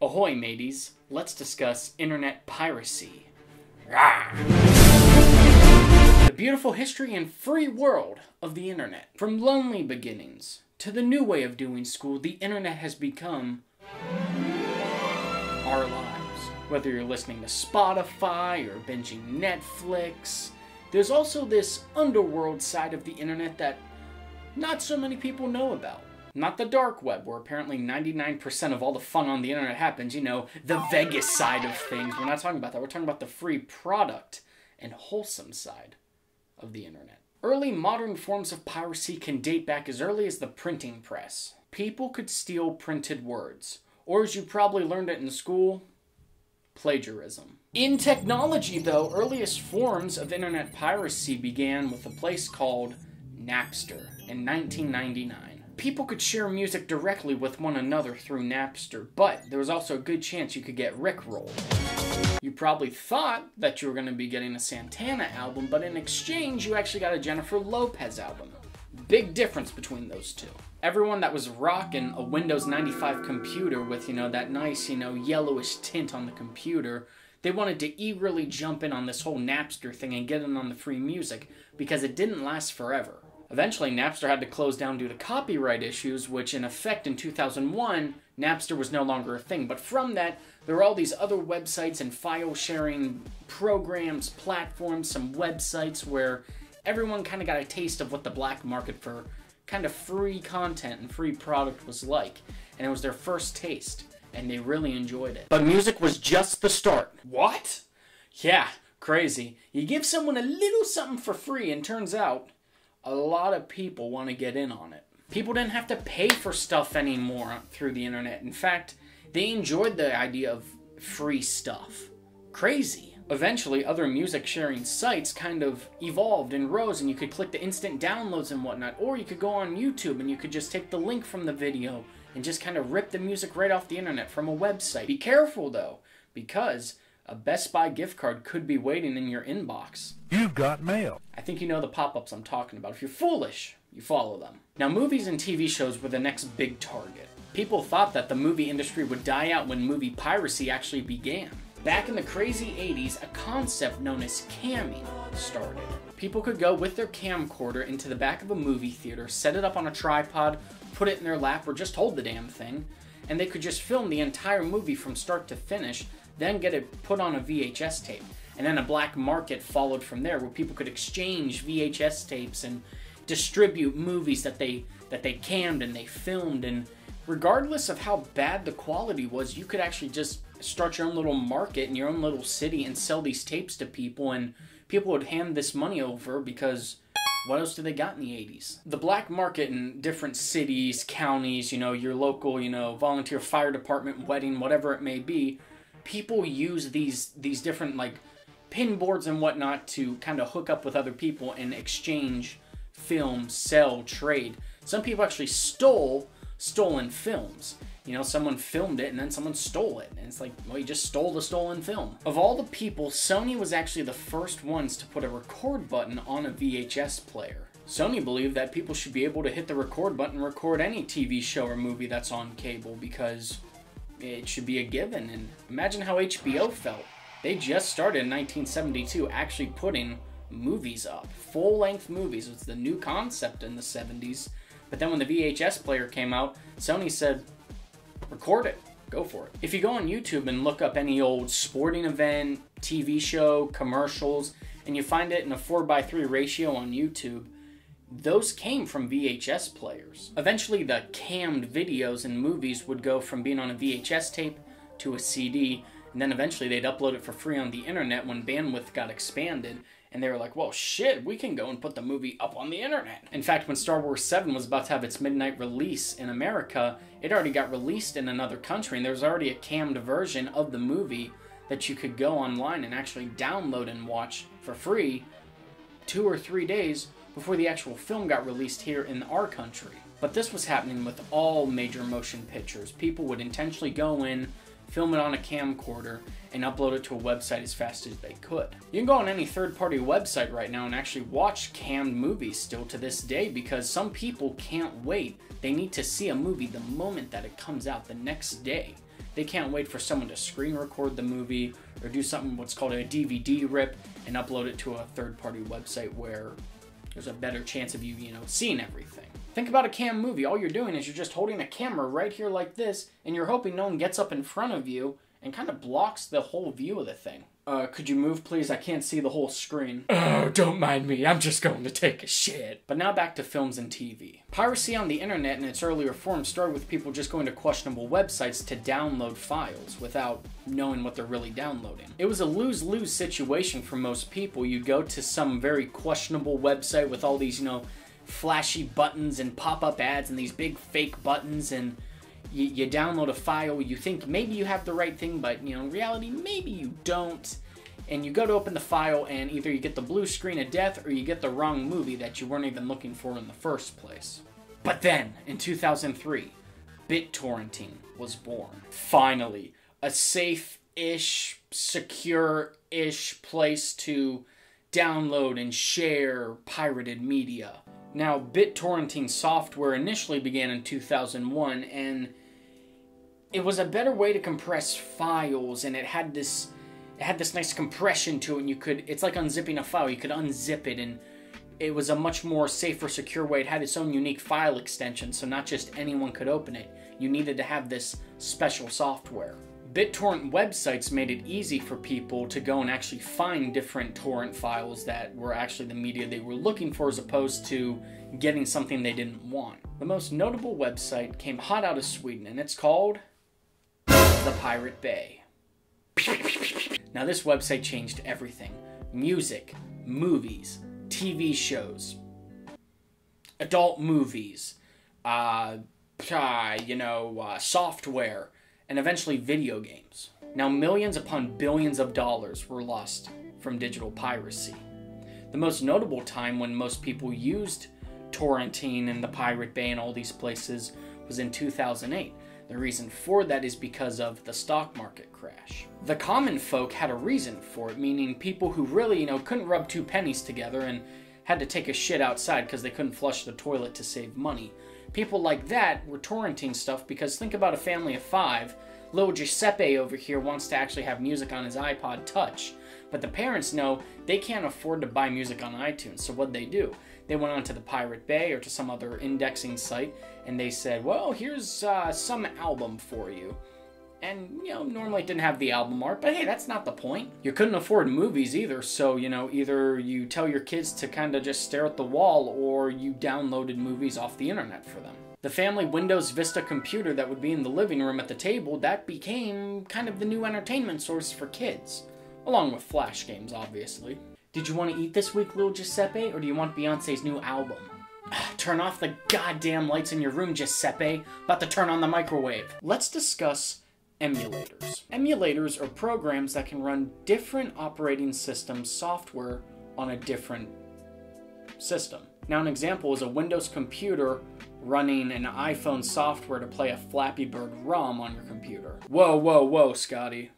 Ahoy mateys, let's discuss internet piracy. Rah! The beautiful history and free world of the internet. From lonely beginnings to the new way of doing school, the internet has become our lives. Whether you're listening to Spotify or binging Netflix, there's also this underworld side of the internet that not so many people know about. Not the dark web, where apparently 99% of all the fun on the internet happens, you know, the Vegas side of things. We're not talking about that. We're talking about the free product and wholesome side of the internet. Early modern forms of piracy can date back as early as the printing press. People could steal printed words, or as you probably learned it in school, plagiarism. In technology, though, earliest forms of internet piracy began with a place called Napster in 1999. People could share music directly with one another through Napster, but there was also a good chance you could get rickrolled. You probably thought that you were going to be getting a Santana album, but in exchange you actually got a Jennifer Lopez album. Big difference between those two. Everyone that was rocking a Windows 95 computer with, you know, that nice, you know, yellowish tint on the computer, they wanted to eagerly jump in on this whole Napster thing and get in on the free music because it didn't last forever. Eventually, Napster had to close down due to copyright issues, which in effect in 2001, Napster was no longer a thing. But from that, there were all these other websites and file-sharing programs, platforms, some websites where everyone kind of got a taste of what the black market for kind of free content and free product was like. And it was their first taste, and they really enjoyed it. But music was just the start. What? Yeah, crazy. You give someone a little something for free, and turns out a lot of people want to get in on it. People didn't have to pay for stuff anymore through the internet. In fact, they enjoyed the idea of free stuff. Crazy. Eventually, other music sharing sites kind of evolved and rose, and you could click the instant downloads and whatnot, or you could go on YouTube and you could just take the link from the video and just kind of rip the music right off the internet from a website. Be careful though, because a Best Buy gift card could be waiting in your inbox. You've got mail. I think you know the pop-ups I'm talking about. If you're foolish, you follow them. Now, movies and TV shows were the next big target. People thought that the movie industry would die out when movie piracy actually began. Back in the crazy 80s, a concept known as camming started. People could go with their camcorder into the back of a movie theater, set it up on a tripod, put it in their lap, or just hold the damn thing, and they could just film the entire movie from start to finish, then get it put on a VHS tape. And then a black market followed from there where people could exchange VHS tapes and distribute movies that they cammed and they filmed. And regardless of how bad the quality was, you could actually just start your own little market in your own little city and sell these tapes to people, and people would hand this money over because what else do they got in the 80s? The black market in different cities, counties, you know, your local, you know, volunteer fire department, wedding, whatever it may be, people use these different, like, pin boards and whatnot to kind of hook up with other people and exchange films, sell, trade. Some people actually stole stolen films. You know, someone filmed it and then someone stole it. And it's like, well, you just stole the stolen film. Of all the people, Sony was actually the first ones to put a record button on a VHS player. Sony believed that people should be able to hit the record button and record any TV show or movie that's on cable because it should be a given. And imagine how HBO felt. They just started in 1972 actually putting movies up. Full-length movies. It was the new concept in the 70s. But then when the VHS player came out, Sony said, record it. Go for it. If you go on YouTube and look up any old sporting event, TV show, commercials, and you find it in a 4:3 ratio on YouTube, those came from VHS players. Eventually, the cammed videos and movies would go from being on a VHS tape to a CD, and then eventually they'd upload it for free on the internet when bandwidth got expanded, and they were like, well, shit, we can go and put the movie up on the internet. In fact, when Star Wars 7 was about to have its midnight release in America, it already got released in another country, and there was already a cammed version of the movie that you could go online and actually download and watch for free 2 or 3 days before the actual film got released here in our country. But this was happening with all major motion pictures. People would intentionally go in, film it on a camcorder, and upload it to a website as fast as they could. You can go on any third-party website right now and actually watch cammed movies still to this day because some people can't wait. They need to see a movie the moment that it comes out, the next day. they can't wait for someone to screen record the movie or do something what's called a DVD rip and upload it to a third-party website where there's a better chance of you, seeing everything. Think about a cam movie. All you're doing is you're just holding a camera right here like this, and you're hoping no one gets up in front of you and kind of blocks the whole view of the thing. Could you move, please? I can't see the whole screen. Oh, don't mind me. I'm just going to take a shit. But now back to films and TV. Piracy on the internet in its earlier form started with people just going to questionable websites to download files without knowing what they're really downloading. It was a lose-lose situation for most people. You'd go to some very questionable website with all these, flashy buttons and pop-up ads and these big fake buttons, and you download a file, you think maybe you have the right thing, but in reality maybe you don't, and you go to open the file and either you get the blue screen of death or you get the wrong movie that you weren't even looking for in the first place. But then, in 2003, BitTorrenting was born. Finally, a safe-ish, secure-ish place to download and share pirated media. Now, BitTorrenting software initially began in 2001, and it was a better way to compress files, and it had this nice compression to it, and it's like unzipping a file. You could unzip it, and it was a much more safer, secure way. It had its own unique file extension, so not just anyone could open it. You needed to have this special software. BitTorrent websites made it easy for people to go and actually find different torrent files that were actually the media they were looking for, as opposed to getting something they didn't want. The most notable website came hot out of Sweden, and it's called The Pirate Bay. Now this website changed everything. Music, movies, TV shows, adult movies, software, and eventually video games. Now millions upon billions of dollars were lost from digital piracy. The most notable time when most people used torrenting and the Pirate Bay and all these places was in 2008. The reason for that is because of the stock market crash. The common folk had a reason for it, meaning people who really, couldn't rub two pennies together and had to take a shit outside because they couldn't flush the toilet to save money. People like that were torrenting stuff because think about a family of 5. Little Giuseppe over here wants to actually have music on his iPod Touch, but the parents know they can't afford to buy music on iTunes, so what'd they do? They went onto the Pirate Bay or to some other indexing site, and they said, well, here's some album for you. And, normally it didn't have the album art, but hey, that's not the point. You couldn't afford movies either, so, either you tell your kids to kind of just stare at the wall, or you downloaded movies off the internet for them. The family Windows Vista computer that would be in the living room at the table, that became kind of the new entertainment source for kids. Along with Flash games, obviously. Did you want to eat this week, little Giuseppe, or do you want Beyonce's new album? Turn off the goddamn lights in your room, Giuseppe. About to turn on the microwave. Let's discuss emulators. Emulators are programs that can run different operating system software on a different system. Now an example is a Windows computer running an iPhone software to play a Flappy Bird ROM on your computer. Whoa, whoa, whoa, Scotty.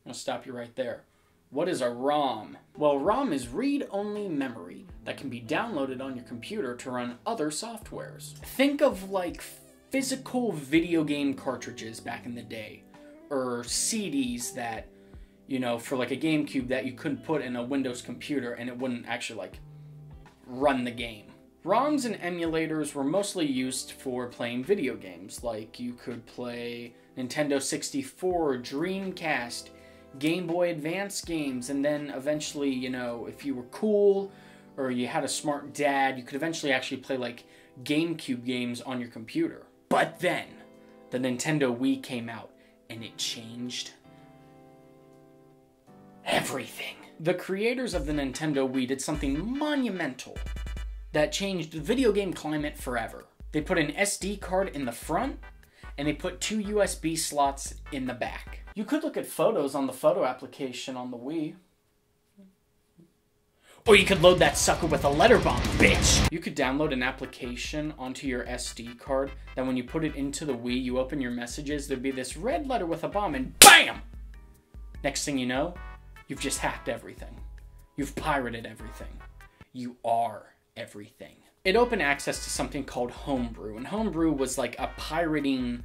I'll stop you right there. What is a ROM? Well, ROM is read-only memory that can be downloaded on your computer to run other softwares. Think of like physical video game cartridges back in the day, or CDs that, for like a GameCube that you couldn't put in a Windows computer and it wouldn't actually run the game. ROMs and emulators were mostly used for playing video games, like you could play Nintendo 64, Dreamcast, Game Boy Advance games, and then eventually, if you were cool or you had a smart dad, you could eventually actually play like GameCube games on your computer. But then, the Nintendo Wii came out, and it changed everything. The creators of the Nintendo Wii did something monumental that changed the video game climate forever. They put an SD card in the front, and they put 2 USB slots in the back. You could look at photos on the photo application on the Wii. Or you could load that sucker with a letter bomb, bitch! You could download an application onto your SD card that when you put it into the Wii, you open your messages, there'd be this red letter with a bomb, and BAM! Next thing you know, you've just hacked everything. You've pirated everything. You are everything. It opened access to something called Homebrew, and Homebrew was like a pirating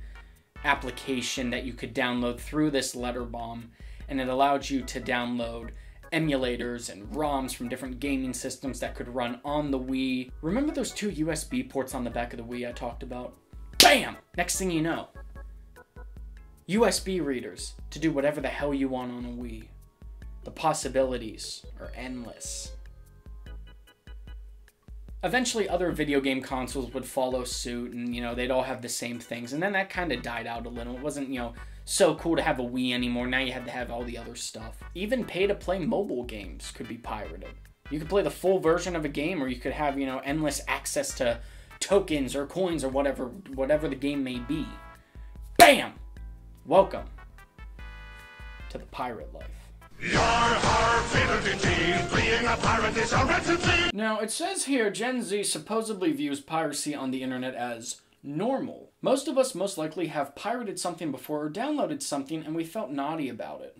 application that you could download through this letter bomb, and it allowed you to download emulators and ROMs from different gaming systems that could run on the Wii. Remember those 2 USB ports on the back of the Wii I talked about? Bam! Next thing you know, USB readers to do whatever the hell you want on a Wii. The possibilities are endless. Eventually other video game consoles would follow suit, and they'd all have the same things, and then that kind of died out a little. It wasn't so cool to have a Wii anymore. Now you had to have all the other stuff. Even pay-to-play mobile games could be pirated. You could play the full version of a game, or you could have endless access to tokens or coins or whatever the game may be. Bam! Welcome to the pirate life. Being a pirate is a recipe. Now, it says here Gen Z supposedly views piracy on the internet as normal. Most of us most likely have pirated something before or downloaded something and we felt naughty about it.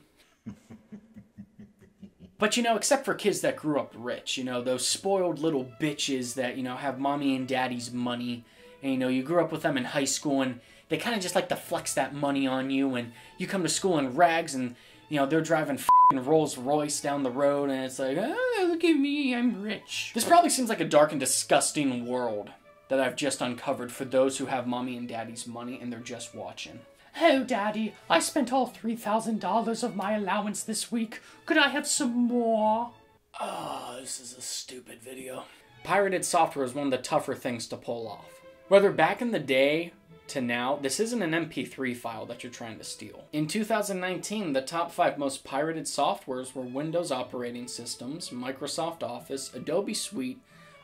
But except for kids that grew up rich, those spoiled little bitches that, have mommy and daddy's money, and you grew up with them in high school and they kind of just like to flex that money on you, and you come to school in rags and they're driving f***ing Rolls Royce down the road, and it's like, oh, look at me, I'm rich. This probably seems like a dark and disgusting world that I've just uncovered for those who have mommy and daddy's money and they're just watching. Oh, Daddy, I spent all $3,000 of my allowance this week. Could I have some more? Oh, this is a stupid video. Pirated software is one of the tougher things to pull off. Whether back in the day to now, this isn't an MP3 file that you're trying to steal. In 2019, the top 5 most pirated softwares were Windows operating systems, Microsoft Office, Adobe Suite,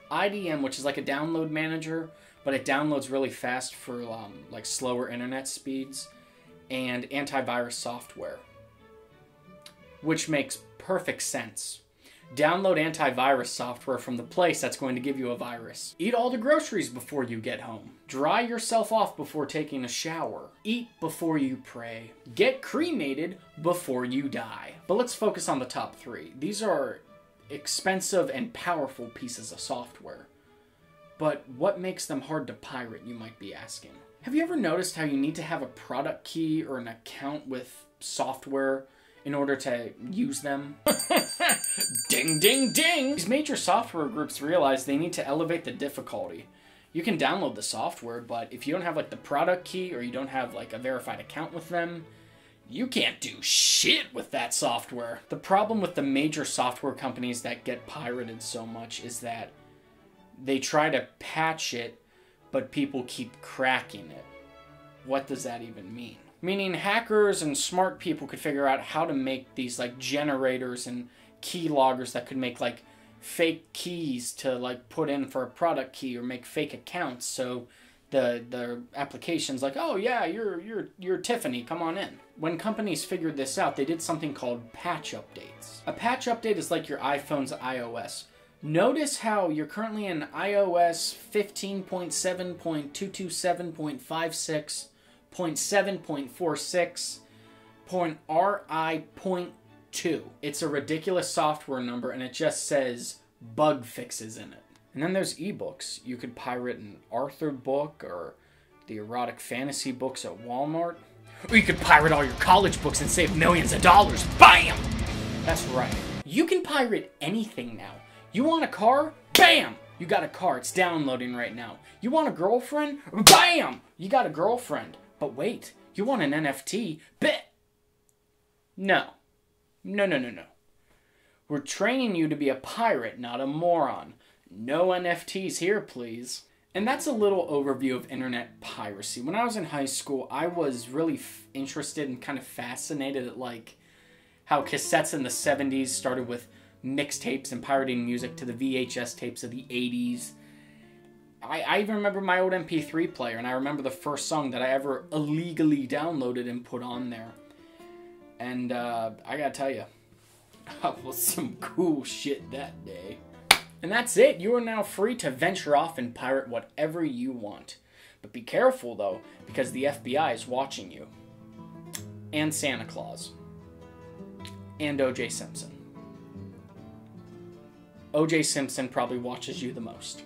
IDM, which is like a download manager, but it downloads really fast for like slower internet speeds, and antivirus software, which makes perfect sense. Download antivirus software from the place that's going to give you a virus. Eat all the groceries before you get home. Dry yourself off before taking a shower. Eat before you pray. Get cremated before you die. But let's focus on the top 3. These are expensive and powerful pieces of software. But what makes them hard to pirate, you might be asking? Have you ever noticed how you need to have a product key or an account with software in order to use them? Ding, ding, ding! These major software groups realize they need to elevate the difficulty. You can download the software, but if you don't have like the product key or you don't have like a verified account with them, you can't do shit with that software. The problem with the major software companies that get pirated so much is that they try to patch it, but people keep cracking it. What does that even mean? Meaning hackers and smart people could figure out how to make these like generators and key loggers that could make like fake keys to like put in for a product key, or make fake accounts so the application's like, oh yeah, you're Tiffany, come on in. When companies figured this out, they did something called patch updates. A patch update is like your iPhone's iOS. Notice how you're currently in iOS 15.7.227.56.7.46.RI.2. It's a ridiculous software number, and it just says bug fixes in it. And then there's ebooks. You could pirate an Arthur book or the erotic fantasy books at Walmart. Or you could pirate all your college books and save millions of dollars. Bam! That's right. You can pirate anything now. You want a car? Bam! You got a car. It's downloading right now. You want a girlfriend? Bam! You got a girlfriend. But wait, you want an NFT? No. No. We're training you to be a pirate, not a moron. No NFTs here, please. And that's a little overview of internet piracy. When I was in high school, I was really interested and kind of fascinated at like how cassettes in the 70s started with mixtapes and pirating music to the VHS tapes of the 80s. I even remember my old MP3 player, and I remember the first song that I ever illegally downloaded and put on there. And I gotta tell you, that was some cool shit that day. And that's it. You are now free to venture off and pirate whatever you want. But be careful though, because the FBI is watching you. And Santa Claus. And O.J. Simpson. O.J. Simpson probably watches you the most.